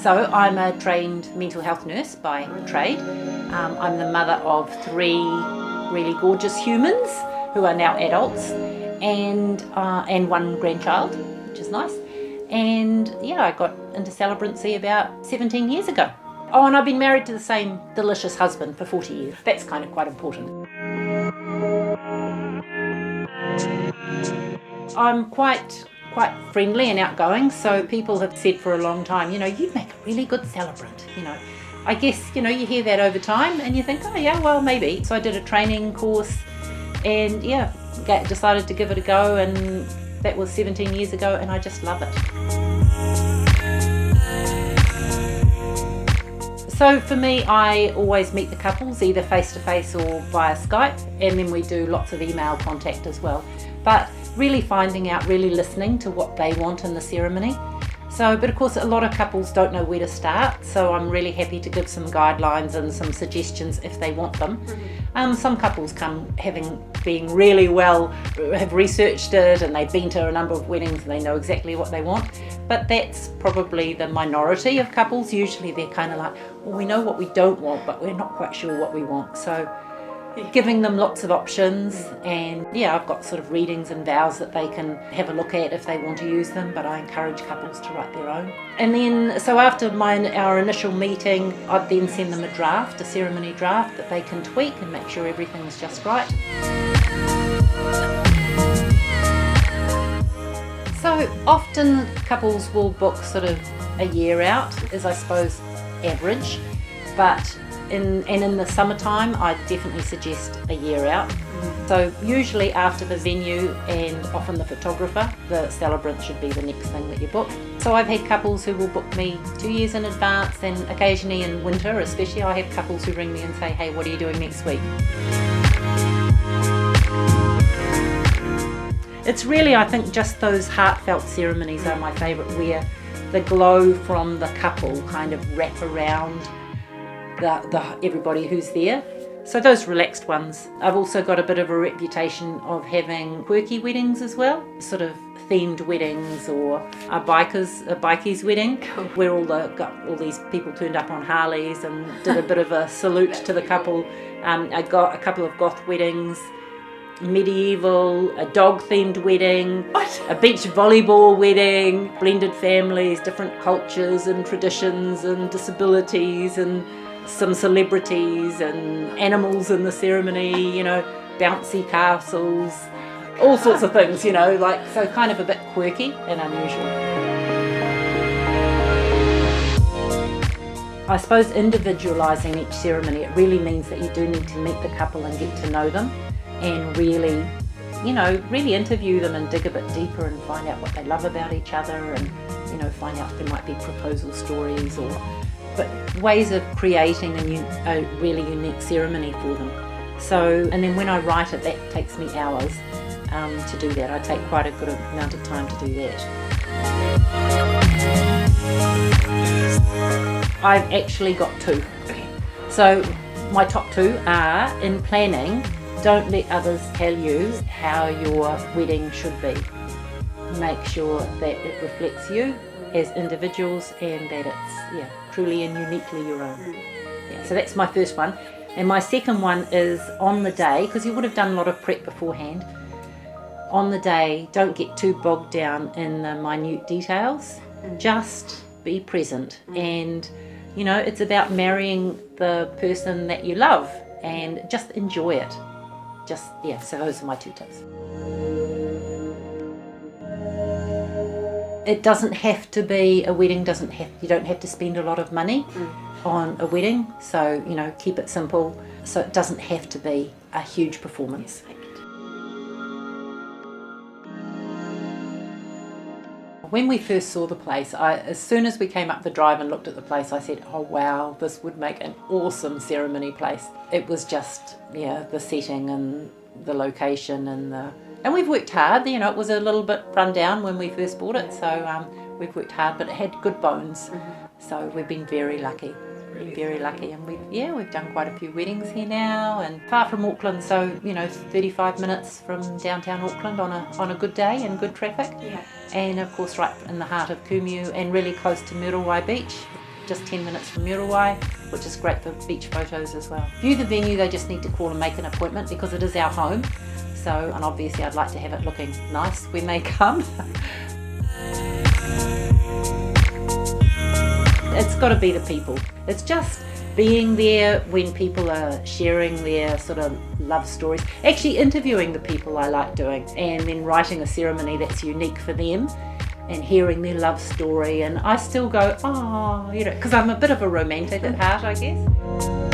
So I'm a trained mental health nurse by trade. I'm the mother of 3 really gorgeous humans who are now adults, and 1 grandchild, which is nice. And yeah, I got into celebrancy about 17 years ago. Oh, and I've been married to the same delicious husband for 40 years. That's kind of quite important. I'm quite friendly and outgoing, so people have said for a long time, you make a really good celebrant, I guess, you hear that over time and you think, oh yeah, well, maybe. So I did a training course and yeah, decided to give it a go, and that was 17 years ago, and I just love it. So for me, I always meet the couples either face-to-face or via Skype, and then we do lots of email contact as well. But really finding out, really listening to what they want in the ceremony. But of course a lot of couples don't know where to start, so I'm really happy to give some guidelines and some suggestions if they want them. Some couples come being really well, have researched it, and they've been to a number of weddings and they know exactly what they want. But that's probably the minority of couples. Usually they're kind of like, well, we know what we don't want, but we're not quite sure what we want. So giving them lots of options, and yeah, I've got sort of readings and vows that they can have a look at if they want to use them, but I encourage couples to write their own. And then, so after our initial meeting, I'd then send them a ceremony draft that they can tweak and make sure everything's just right. So often couples will book sort of a year out, is I suppose average, but in the summertime I definitely suggest a year out. So usually after the venue and often the photographer, the celebrant should be the next thing that you book. So I've had couples who will book me 2 years in advance, and occasionally in winter especially I have couples who ring me and say, hey, what are you doing next week? It's really, I think, just those heartfelt ceremonies are my favourite, where the glow from the couple kind of wrap around everybody who's there. So those relaxed ones. I've also got a bit of a reputation of having quirky weddings as well, sort of themed weddings, or a bikies wedding, where got all these people turned up on Harleys and did a bit of a salute to the couple. I got a couple of goth weddings, medieval, a dog-themed wedding, a beach volleyball wedding, blended families, different cultures and traditions and disabilities, and some celebrities and animals in the ceremony, bouncy castles, all sorts of things, so kind of a bit quirky and unusual. I suppose individualising each ceremony, it really means that you do need to meet the couple and get to know them, and really interview them and dig a bit deeper and find out what they love about each other, and find out if there might be proposal stories but ways of creating a really unique ceremony for them. So, and then when I write it, that takes me hours to do that. I take quite a good amount of time to do that. I've actually got 2. So my top 2 are, in planning, don't let others tell you how your wedding should be. Make sure that it reflects you as individuals, and that it's truly and uniquely your own. So that's my first one. And my second one is on the day, because you would have done a lot of prep beforehand. On the day, don't get too bogged down in the minute details. Just be present, and it's about marrying the person that you love, and just enjoy it. So those are my 2 tips. It doesn't have to be a wedding, you don't have to spend a lot of money on a wedding, so keep it simple, so it doesn't have to be a huge performance. When we first saw the place, as soon as we came up the drive and looked at the place, I said, oh wow, this would make an awesome ceremony place. It was just, the setting and the location and we've worked hard. You know, it was a little bit run down when we first bought it, so we've worked hard, but it had good bones. So we've been very lucky. And we've done quite a few weddings here now, and far from Auckland, so 35 minutes from downtown Auckland on a good day and good traffic. And of course right in the heart of Kumeu, and really close to Muriwai Beach, just 10 minutes from Muriwai, which is great for beach photos as well. View the venue, they just need to call and make an appointment because it is our home. So, and obviously I'd like to have it looking nice when they come. It's got to be the people. It's just being there when people are sharing their sort of love stories, actually interviewing the people I like doing, and then writing a ceremony that's unique for them and hearing their love story. And I still go, oh, you know, because I'm a bit of a romantic at heart, I guess.